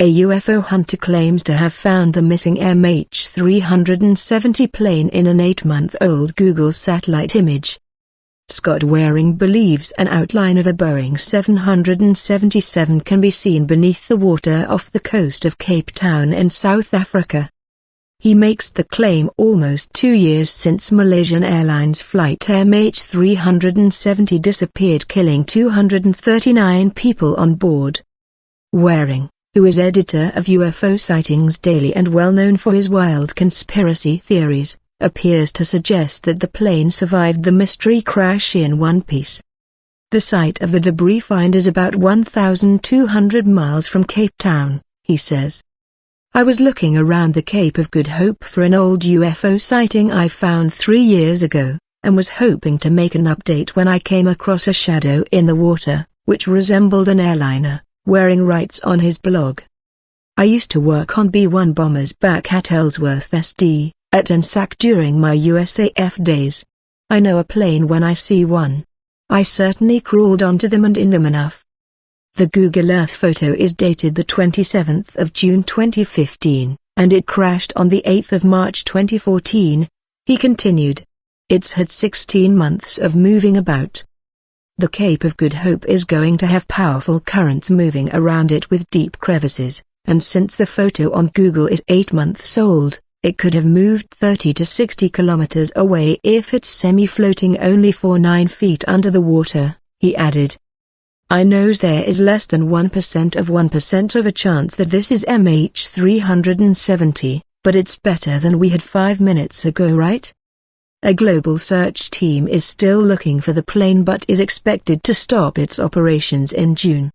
A UFO hunter claims to have found the missing MH370 plane in an 8-month-old Google satellite image. Scott Waring believes an outline of a Boeing 777 can be seen beneath the water off the coast of Cape Town in South Africa. He makes the claim almost 2 years since Malaysian Airlines flight MH370 disappeared, killing 239 people on board. Waring, who is editor of UFO Sightings Daily and well known for his wild conspiracy theories, appears to suggest that the plane survived the mystery crash in one piece. The site of the debris find is about 1,200 miles from Cape Town, he says. I was looking around the Cape of Good Hope for an old UFO sighting I found 3 years ago, and was hoping to make an update when I came across a shadow in the water, which resembled an airliner, Waring writes on his blog. I used to work on B-1 bombers back at Ellsworth SD, at NSAC during my USAF days. I know a plane when I see one. I certainly crawled onto them and in them enough. The Google Earth photo is dated the 27th of June 2015, and it crashed on the 8th of March 2014, he continued. It's had 16 months of moving about. The Cape of Good Hope is going to have powerful currents moving around it with deep crevices, and since the photo on Google is 8 months old, it could have moved 30 to 60 kilometers away if it's semi-floating only for 9 feet under the water, he added. I knows there is less than 1% of a chance that this is MH370, but it's better than we had 5 minutes ago, right? A global search team is still looking for the plane but is expected to stop its operations in June.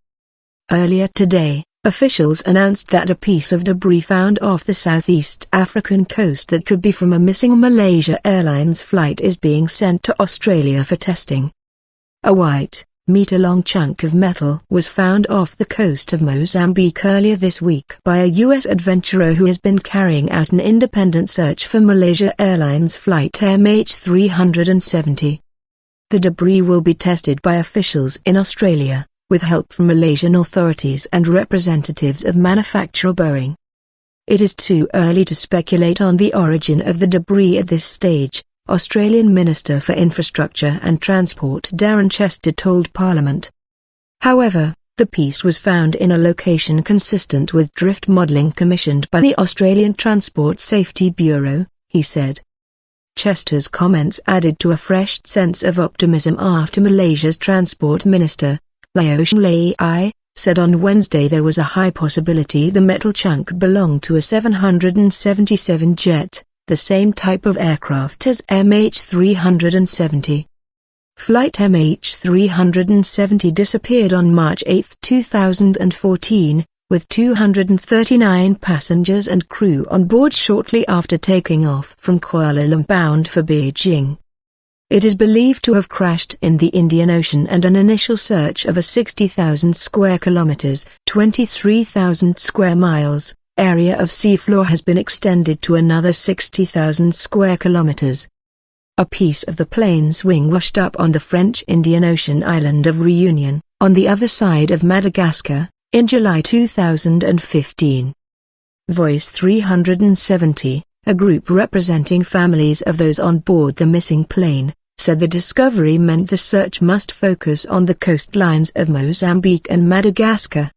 Earlier today, officials announced that a piece of debris found off the southeast African coast that could be from a missing Malaysia Airlines flight is being sent to Australia for testing. A white, meter-long chunk of metal was found off the coast of Mozambique earlier this week by a U.S. adventurer who has been carrying out an independent search for Malaysia Airlines flight MH370. The debris will be tested by officials in Australia, with help from Malaysian authorities and representatives of manufacturer Boeing. It is too early to speculate on the origin of the debris at this stage, Australian Minister for Infrastructure and Transport Darren Chester told Parliament. However, the piece was found in a location consistent with drift modelling commissioned by the Australian Transport Safety Bureau, he said. Chester's comments added to a fresh sense of optimism after Malaysia's Transport Minister, Laosh Lai, said on Wednesday there was a high possibility the metal chunk belonged to a 777 jet, the same type of aircraft as MH370. Flight MH370 disappeared on March 8, 2014, with 239 passengers and crew on board shortly after taking off from Kuala Lumpur bound for Beijing. It is believed to have crashed in the Indian Ocean, and an initial search of a 60,000 square kilometers, 23,000 square miles, area of seafloor has been extended to another 60,000 square kilometers. A piece of the plane's wing washed up on the French Indian Ocean island of Reunion, on the other side of Madagascar, in July 2015. Voice 370, a group representing families of those on board the missing plane, said the discovery meant the search must focus on the coastlines of Mozambique and Madagascar.